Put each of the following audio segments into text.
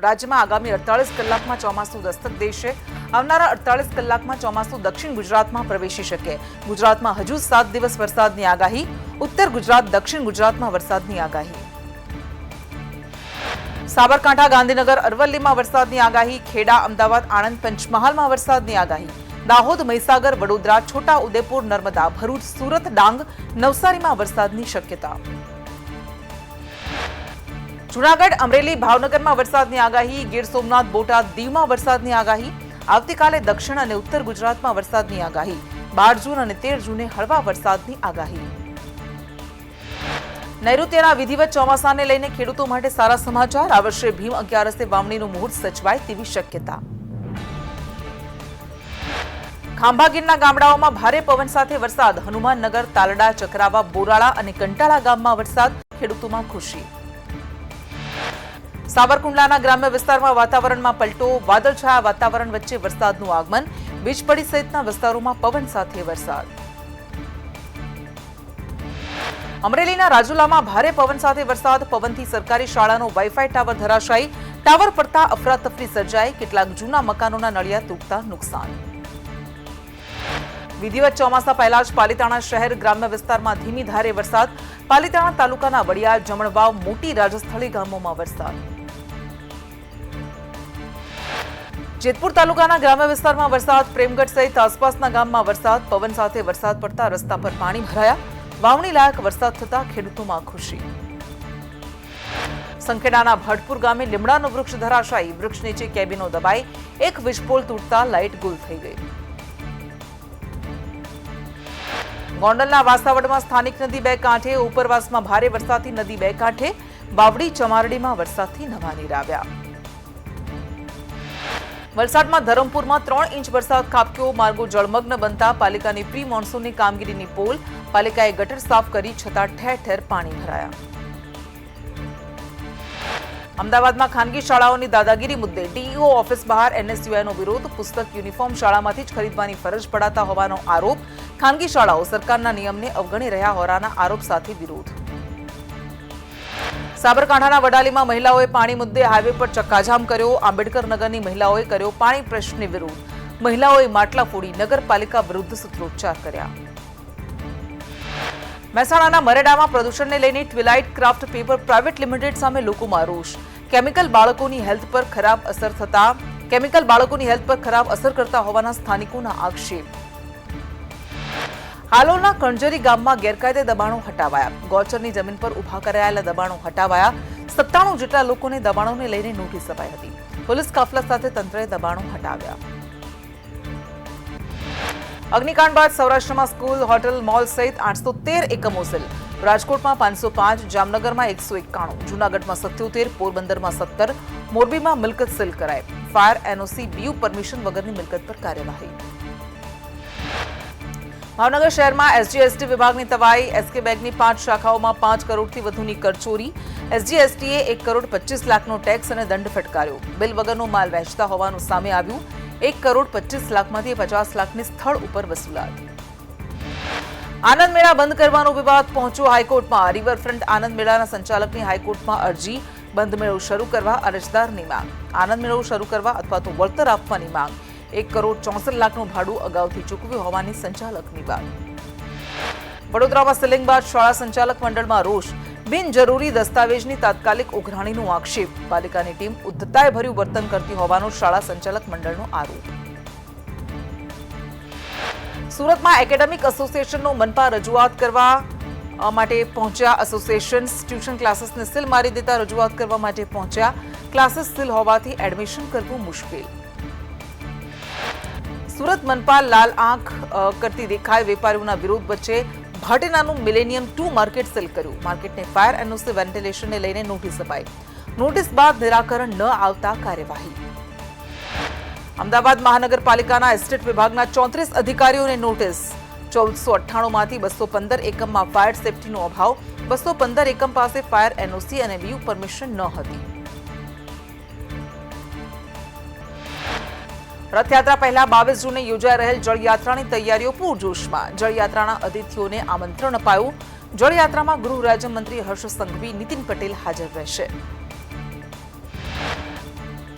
રાજ્યમાં આગામી 48 કલાકમાં ચોમાસું દસ્તક દેશે। આવનારા 48 કલાકમાં ચોમાસું દક્ષિણ ગુજરાતમાં પ્રવેશી શકે। ગુજરાતમાં હજુ 7 દિવસ વરસાદની આગાહી। ઉત્તર ગુજરાત, દક્ષિણ ગુજરાતમાં વરસાદની આગાહી। સાબરકાંઠા, ગાંધીનગર, અરવલ્લીમાં વરસાદની આગાહી। ખેડા, અમદાવાદ, આણંદ, પંચમહાલમાં વરસાદની આગાહી। દાહોદ, મહીસાગર, વડોદરા, છોટા ઉદેપુર, નર્મદા, ભરૂચ, સુરત, ડાંગ, નવસારીમાં વરસાદની શક્યતા। જૂનાગઢ, અમરેલી, ભાવનગરમાં વરસાદની આગાહી। ગીર સોમનાથ, બોટાદ, દીવમાં વરસાદની આગાહી। આવતીકાલે દક્ષિણ અને ઉત્તર ગુજરાતમાં વરસાદની આગાહી। 12 જૂન અને 13 જૂને હળવા વરસાદની આગાહી। નૈઋત્યના વિધિવત ચોમાસાને લઈને ખેડૂતો માટે સારા સમાચાર। આ વર્ષે ભીમ 11 વાવણીનું મુહૂર્ત સચવાય તેવી શક્યતા। ખાંભા ગીરના ગામડાઓમાં ભારે પવન સાથે વરસાદ। હનુમાનનગર, તાલડા, ચકરાવા, બોરાળા અને કંટાળા ગામમાં વરસાદ। ખેડૂતોમાં ખુશી। સાવરકુંડલાના ગ્રામ્ય વિસ્તારમાં વાતાવરણમાં પલટો। વાદળછાયા વાતાવરણ વચ્ચે વરસાદનું આગમન। વીજપડી સહિતના વિસ્તારોમાં પવન સાથે વરસાદ। અમરેલીના રાજુલામાં ભારે પવન સાથે વરસાદ। પવનથી સરકારી શાળાનો વાઈફાઈ ટાવર ધરાશાયી। ટાવર પડતા અફરાતફરી સર્જાઈ। કેટલાક જૂના મકાનોના નળિયા તૂટતા નુકસાન। વિધિવત ચોમાસા પહેલા જ પાલીતાણા શહેર ગ્રામ્ય વિસ્તારમાં ધીમી ધારે વરસાદ। પાલીતાણા તાલુકાના વડિયા, જમણવાવ, મોટી રાજસ્થળી ગામોમાં વરસાદ। જેતપુર તાલુકાના ગ્રામ્ય વિસ્તારમાં વરસાદ। પ્રેમગઢ સહિત આસપાસના ગામમાં વરસાદ। પવન સાથે વરસાદ પડતા રસ્તા પર પાણી ભરાયા। વાવણી લાયક વરસાદ થતા ખેડૂતોમાં ખુશી। સંખેડાના ભટપુર ગામે લીમડાનું વૃક્ષ ધરાશાયી। વૃક્ષ નીચે કેબિનો દબાઈ। એક વીજપોલ તૂટતા લાઇટ ગુલ થઈ ગઈ। ગોંડલના વાસાવડમાં સ્થાનિક નદી બે કાંઠે। ઉપરવાસમાં ભારે વરસાદથી નદી બે કાંઠે। બાવડી, ચમારડીમાં વરસાદથી નવા નીર આવ્યા। વલસાડમાં ધરમપુરમાં 3 ઇંચ વરસાદ ખાબક્યો। માર્ગો જળમગ્ન બનતા પાલિકાની પ્રી મોન્સૂનની કામગીરીની પોલ। પાલિકાએ ગટર સાફ કરી છતાં ઠેર ઠેર પાણી ભરાયા। અમદાવાદમાં ખાનગી શાળાઓની દાદાગીરી મુદ્દે ડીઈઓ ઓફિસ બહાર એનએસયુઆઈનો વિરોધ। પુસ્તક, યુનિફોર્મ શાળામાંથી જ ખરીદવાની ફરજ પડાતા હોવાનો આરોપ। ખાનગી શાળાઓ સરકારના નિયમને અવગણી રહ્યા હોવાના આરોપ સાથે વિરોધ। સાબરકાંઠાના વડાલીમાં મહિલાઓએ પાણી મુદ્દે હાઈવે પર ચક્કાજામ કર્યો। આંબેડકર નગરની મહિલાઓએ કર્યો પાણી પ્રશ્ને વિરોધ। મહિલાઓએ માટલા ફોડી નગરપાલિકા વિરુદ્ધ સૂત્રોચ્ચાર કર્યા। મહેસાણાના મરેડામાં પ્રદૂષણને લઈને ટ્વિલાઇટ ક્રાફ્ટ પેપર પ્રાઇવેટ લિમિટેડ સામે લોકોમાં રોષ। કેમિકલ બાળકોની હેલ્થ પર ખરાબ અસર કરતા હોવાના સ્થાનિકોના આક્ષેપ। હાલોલના કણજરી ગામમાં ગેરકાયદે દબાણો હટાવાયા। ગૌચરની જમીન પર ઉભા કરાયેલા દબાણો હટાવાયા। 97 જેટલા લોકોને દબાણોને લઈને નોટિસ અપાઈ હતી। પોલીસ કાફલા સાથે તંત્રએ દબાણો હટાવ્યા। અગ્નિકાંડ બાદ સૌરાષ્ટ્રમાં સ્કૂલ, હોટેલ, મોલ સહિત 813 એકમો સીલ। રાજકોટમાં 505, જામનગરમાં 191, જૂનાગઢમાં 77, પોરબંદરમાં 17, મોરબીમાં મિલકત સીલ કરાઈ। ફાયર, એનઓસી, બીયુ પરમિશન વગરની મિલકત પર કાર્યવાહી। ભાવનગર શહેરમાં એસજીએસટી વિભાગની તવાઈ। એસકે બેંકની 5 શાખાઓમાં 5 કરોડથી વધુની કરચોરી। એસજીએસટીએ 1 કરોડ 25 લાખનો ટેક્સ અને દંડ ફટકાર્યો। બિલ વગરનો માલ વહેંચતા હોવાનું સામે આવ્યું। 1 કરોડ 25 લાખમાંથી 50 લાખની સ્થળ ઉપર વસૂલાત। આનંદ મેળા બંધ કરવાનો વિવાદ પહોંચ્યો હાઈકોર્ટમાં। રિવરફ્રન્ટ આનંદ મેળાના સંચાલકની હાઈકોર્ટમાં અરજી। બંધ મેળો શરૂ કરવા અરજદારની માંગ। આનંદ મેળો શરૂ કરવા અથવા તો વળતર આપવાની માંગ। 1 કરોડ 64 લાખનું ભાડું અગાઉથી ચૂકવ્યું હોવાની સંચાલકની વાત। વડોદરામાં સીલિંગ બાદ શાળા સંચાલક મંડળમાં રોષ। બિનજરૂરી દસ્તાવેજની તાત્કાલિક ઉઘરાણીનો આક્ષેપ। પાલિકાની ટીમ ઉદ્ધતાએ ભર્યું વર્તન કરતી હોવાનો શાળા સંચાલક મંડળનો આરોપ। સુરતમાં એકેડેમિક એસોસિએશનનો મનપા રજૂઆત કરવા માટે પહોંચ્યા। એસોસિએશન્સ ટ્યુશન ક્લાસીસને સીલ મારી દેતા રજૂઆત કરવા માટે પહોંચ્યા। ક્લાસીસ સીલ હોવાથી એડમિશન કરવું મુશ્કેલ। સુરત મનપા લાલ આંખ કરતી દેખાય। વેપારીઓના વિરોધ વચ્ચે ભાટેનાનું મિલેનિયમ 2 માર્કેટ સીલ કર્યું। માર્કેટને ફાયર એનઓસી વેન્ટિલેશનને લઈને નોટિસ અપાઈ। નોટિસ બાદ નિરાકરણ ન આવતા કાર્યવાહી। અમદાવાદ મહાનગરપાલિકાના એસ્ટેટ વિભાગના 34 અધિકારીઓને નોટિસ। 1498 માંથી 215 એકમમાં ફાયર સેફટીનો અભાવ। 215 એકમ પાસે ફાયર એનઓસી અને બીયુ પરમિશન ન હતી। રથયાત્રા પહેલા 22 જૂને યોજાઈ રહેલ જળયાત્રાની તૈયારીઓ પૂરજોશમાં। જળયાત્રાના અતિથિઓને આમંત્રણ અપાયું। જળયાત્રામાં ગૃહ રાજ્યમંત્રી હર્ષ સંઘવી, નીતિન પટેલ હાજર રહેશે।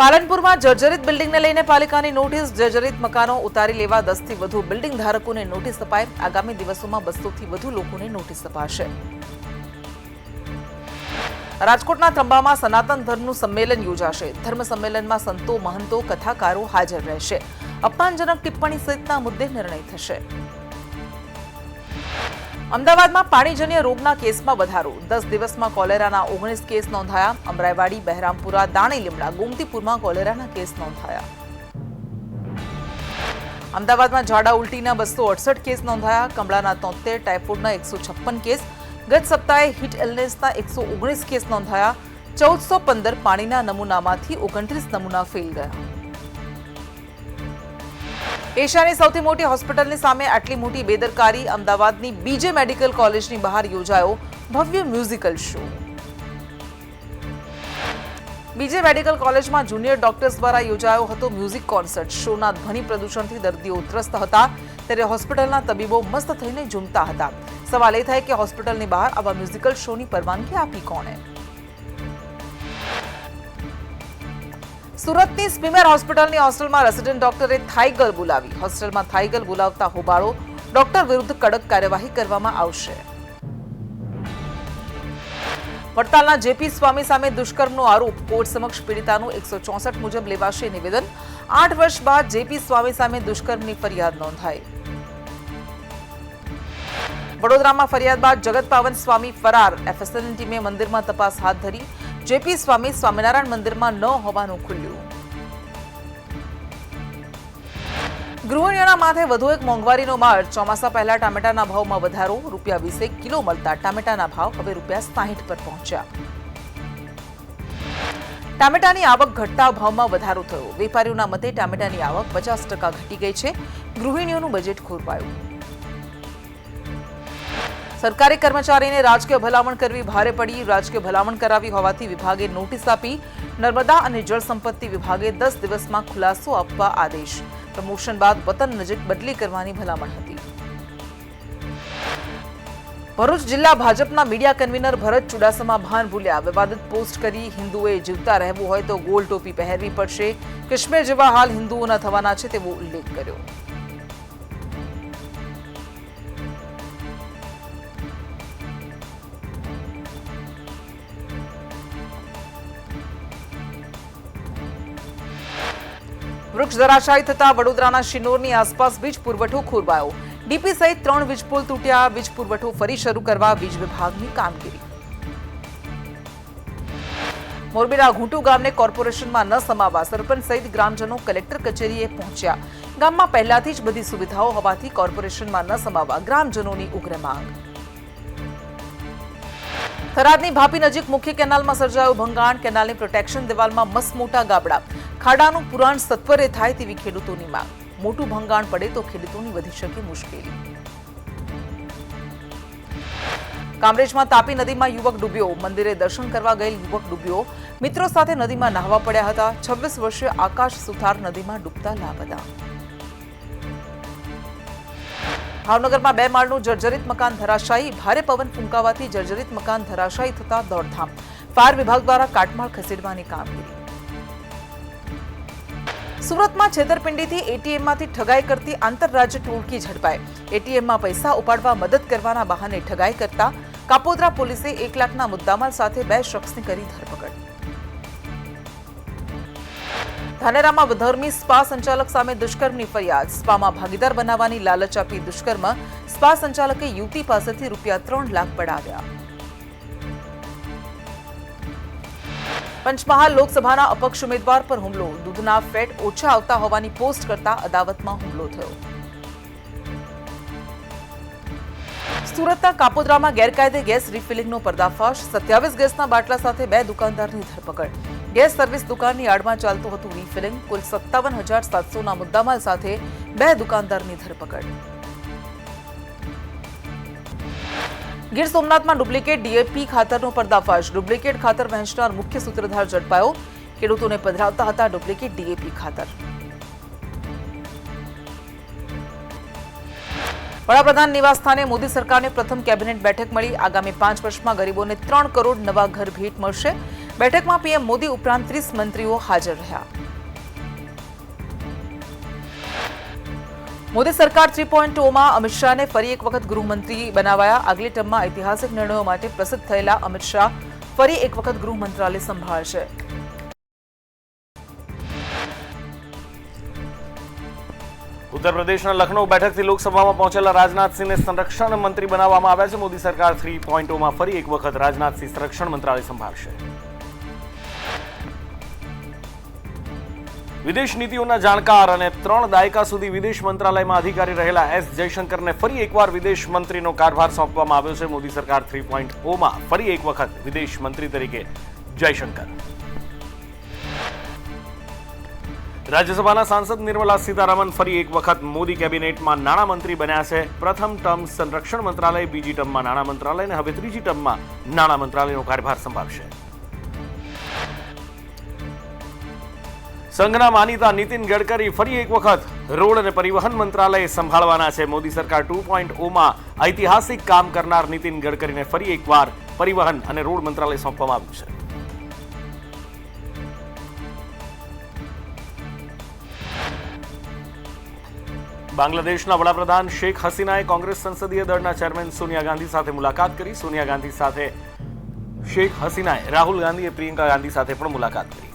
પાલનપુરમાં જર્જરિત બિલ્ડિંગને લઈને પાલિકાની નોટિસ. જર્જરિત મકાનો ઉતારી લેવા 10 થી વધુ બિલ્ડિંગ ધારકોને નોટિસ અપાઈ. આગામી દિવસોમાં 200 થી વધુ લોકોને નોટિસ અપાશે. રાજકોટના ત્રંબામાં સનાતન ધર્મનું સંમેલન યોજાશે. ધર્મ સંમેલનમાં સંતો, મહંતો, કથાકારો હાજર રહેશે. અપમાનજનક ટિપ્પણી સહિતના મુદ્દે નિર્ણય થશે. અમદાવાદમાં પાણીજન્ય રોગના કેસમાં વધારો. 10 દિવસમાં કોલેરાના 19 કેસ નોંધાયા. અમરાઈવાડી, બહેરામપુરા, દાણી લીમડા, ગોમતીપુરમાં કોલેરાના કેસ નોંધાયા. અમદાવાદમાં ઝાડા ઉલટીના 268 કેસ નોંધાયા. કમળાના 73, ટાઇફોઇડના 156 કેસ. ગત સપ્તાહે હીટ એલનેસના 119 કેસ નોંધાયા. 1415 પાણીના નમૂનામાંથી 29 નમૂના ફેલ ગયા. એશિયાની સૌથી મોટી હોસ્પિટલની સામે આટલી મોટી બેદરકારી. અમદાવાદની બીજે મેડિકલ કોલેજની બહાર યોજાયો ભવ્ય મ્યુઝિકલ શો. બીજે મેડિકલ કોલેજમાં જુનિયર ડોક્ટર્સ દ્વારા યોજાયો હતો મ્યુઝિક કોન્સર્ટ. શોના ધ્વનિ પ્રદૂષણથી દર્દીઓ ત્રસ્ત હતા, ત્યારે હોસ્પિટલના તબીબો મસ્ત થઈને ઝૂમતા હતા. સવાલ એ થાય કે હોસ્પિટલની બહાર આવા મ્યુઝિકલ શોની પરવાનગી આપી કોણે? સુરતની સ્મીમેર હોસ્પિટલની હોસ્ટેલમાં રેસિડેન્ટ ડોક્ટરે થાઈ ગર્લ બોલાવી. હોસ્ટેલમાં થાઈ ગર્લ બોલાવતા હોબાળો. ડોક્ટર વિરુદ્ધ કડક કાર્યવાહી કરવામાં આવશે. વડતાલના જેપી સ્વામી સામે દુષ્કર્મનો આરોપ. કોર્ટ સમક્ષ પીડિતાનું 164 મુજબ લેવાશે નિવેદન. 8 વર્ષ બાદ જેપી સ્વામી સામે દુષ્કર્મની ફરિયાદ નોંધાઈ. વડોદરામાં ફરિયાદ બાદ જગત પાવન સ્વામી ફરાર. એફએસએલની ટીમે મંદિરમાં તપાસ હાથ ધરી. જેપી સ્વામી સ્વામિનારાયણ મંદિરમાં ન હોવાનું ખુલ્યું. ગૃહિણીઓના માથે વધુ એક મોંઘવારીનો માર. ચોમાસા પહેલા ટામેટાના ભાવમાં વધારો. ₹20 કિલો મળતા ટામેટાના ભાવ હવે ₹60 પર પહોંચ્યા. ટામેટાની આવક ઘટતા ભાવમાં વધારો થયો. વેપારીઓના મતે ટામેટાની આવક 50% ઘટી ગઈ છે. ગૃહિણીઓનું બજેટ ખોરવાયું. સરકારી કર્મચારીને રાજકીય ભલામણ કરવી ભારે પડી. રાજકીય ભલામણ કરાવી હોવાથી વિભાગે નોટિસ આપી. નર્મદા અને જળ સંપત્તિ વિભાગે 10 દિવસમાં ખુલાસો આપવા આદેશ. પ્રમોશન બાદ વતન નજીક બદલી કરવાની ભલામણ હતી. ભરૂચ જિલ્લા ભાજપના મીડિયા કન્વીનર ભરત ચુડાસમા ભાન ભૂલ્યા. વિવાદિત પોસ્ટ કરી હિન્દુઓએ જીવતા રહેવું હોય તો ગોળ ટોપી પહેરવી પડશે. કાશ્મીર જેવા હાલ હિન્દુઓના થવાના છે તેવો ઉલ્લેખ કર્યો. વૃક્ષ ધરાશાયી થતા વડોદરાના શિનોરની આસપાસ વીજ પુરવઠો ખોરવાયો. ડીપી સહિત 3 વીજ પુલ તૂટ્યા. વીજ પુરવઠો ફરી શરૂ કરવા વીજ વિભાગની કામગીરી. મોરબીના ઘૂંટુ ગામને કોર્પોરેશનમાં ન સમાવવા સરપંચ સહિત ગ્રામજનો કલેક્ટર કચેરીએ પહોંચ્યા. ગામમાં પહેલાથી જ બધી સુવિધાઓ હોવાથી કોર્પોરેશનમાં ન સમાવવા ગ્રામજનોની ઉગ્ર માંગ. થરાદની ભાપી નજીક મુખ્ય કેનાલમાં સર્જાયો ભંગાણ. કેનાલની પ્રોટેક્શન દિવાલમાં મસમોટા ગાબડા. ખાડાનું પુરાણ સત્વરે થાય તેવી ખેડૂતોની માંગ. મોટું ભંગાણ પડે તો ખેડૂતોની વધી શકે મુશ્કેલી. કામરેજમાં તાપી નદીમાં યુવક ડૂબ્યો. મંદિરે દર્શન કરવા ગયેલ યુવક ડૂબ્યો. મિત્રો સાથે નદીમાં નહાવા પડ્યા હતા. 26 વર્ષીય આકાશ સુથાર નદીમાં ડૂબતા લાપતા. ભાવનગરમાં 2 માળનું જર્જરિત મકાન ધરાશાયી. ભારે પવન ફૂંકાવાથી જર્જરિત મકાન ધરાશાયી થતા દોડધામ. ફાયર વિભાગ દ્વારા કાટમાળ ખસેડવાની કામગીરી. સુરતમાં છેતરપિંડીથી એટીએમમાંથી ઠગાઈ કરતી આંતરરાજ્ય ટોળકી ઝડપાઈ. એટીએમમાં પૈસા ઉપાડવા મદદ કરવાના બહાને ઠગાઈ કરતા કાપોદ્રા પોલીસે 1 લાખના મુદ્દામાલ સાથે 2 શખ્સની કરી ધરપકડ. ધાનેરામાં ધર્મી સ્પા સંચાલક સામે દુષ્કર્મની ફરિયાદ. સ્પામાં ભાગીદાર બનાવવાની લાલચ આપી દુષ્કર્મ. સ્પા સંચાલકે યુવતી પાસેથી ₹3 લાખ પડાવ્યા. પંચમહાલ લોકસભાના અપક્ષ ઉમેદવાર પર હુમલો. દૂધના ફેટ ઓછા આવતા હોવાની પોસ્ટ કરતા અદાવતમાં હુમલો થયો. સુરતના કાપોદ્રામાં ગેરકાયદે ગેસ રિફિલિંગનો પર્દાફાશ. 27 ગેસના બાટલા સાથે 2 દુકાનદારની ધરપકડ. ગેસ સર્વિસ દુકાનની આડમાં ચાલતું હતું રિફિલિંગ. કુલ 57,700ના મુદ્દામાલ સાથે 2 દુકાનદારની ધરપકડ. ગીર સોમનાથમાં ડુપ્લિકેટ ડીએપી ખાતરનો પર્દાફાશ. ડુપ્લિકેટ ખાતર વહેંચનાર મુખ્ય સૂત્રધાર ઝડપાયો. ખેડૂતોને પધરાવતા હતા ડુપ્લિકેટ ડીએપી ખાતર. વડાપ્રધાન નિવાસસ્થાને મોદી સરકારને પ્રથમ કેબિનેટ બેઠક મળી. આગામી 5 વર્ષમાં ગરીબોને 3 કરોડ નવા ઘર ભેટ મળશે. બેઠકમાં પીએમ મોદી ઉપરાંત 30 મંત્રીઓ હાજર રહ્યા. મોદી સરકાર 3.0માં અમિત શાહને ફરી એક વખત ગૃહમંત્રી બનાવાયા. આગલી ટર્મમાં ઐતિહાસિક નિર્ણયો માટે પ્રસિદ્ધ થયેલા અમિત શાહ ફરી એક વખત ગૃહ મંત્રાલય સંભાળશે. ઉત્તર પ્રદેશના લખનૌ બેઠકથી લોકસભામાં પહોંચેલા રાજનાથસિંહને સંરક્ષણ મંત્રી બનાવવામાં આવ્યા છે. મોદી સરકાર 3.0માં ફરી એક વખત રાજનાથસિંહ સંરક્ષણ મંત્રાલય સંભાળશે. વિદેશ નીતિઓના જાણકાર અને 3 દાયકા સુધી વિદેશ મંત્રાલયમાં અધિકારી રહેલા એસ જયશંકરને ફરી એકવાર વિદેશ મંત્રીનો કારભાર સોંપવામાં આવ્યો છે. મોદી સરકાર 3.0માં ફરી એક વખત વિદેશ મંત્રી તરીકે જયશંકર. રાજ્યસભાના સાંસદ નિર્મલા સીતારામન ફરી એક વખત મોદી કેબિનેટમાં નાણામંત્રી બન્યા છે. પ્રથમ ટર્મ સંરક્ષણ મંત્રાલય, બીજી ટર્મમાં નાણાં મંત્રાલય અને હવે ત્રીજી ટર્મમાં નાણાં મંત્રાલયનો કાર્યભાર સંભાળશે. સંઘના માનીતા નીતિન ગડકરી ફરી એક વખત રોડ અને પરિવહન મંત્રાલય સંભાળવાના છે. મોદી સરકાર 2.0માં ઐતિહાસિક કામ કરનાર નીતિન ગડકરીને ફરી એકવાર પરિવહન અને રોડ મંત્રાલય સોંપવામાં આવ્યું છે. બાંગ્લાદેશના વડાપ્રધાન શેખ હસીનાએ કોંગ્રેસ સંસદીય દળના ચેરમેન સોનિયા ગાંધી સાથે મુલાકાત કરી. સોનિયા ગાંધી સાથે શેખ હસીનાએ રાહુલ ગાંધી, પ્રિયંકા ગાંધી સાથે પણ મુલાકાત કરી.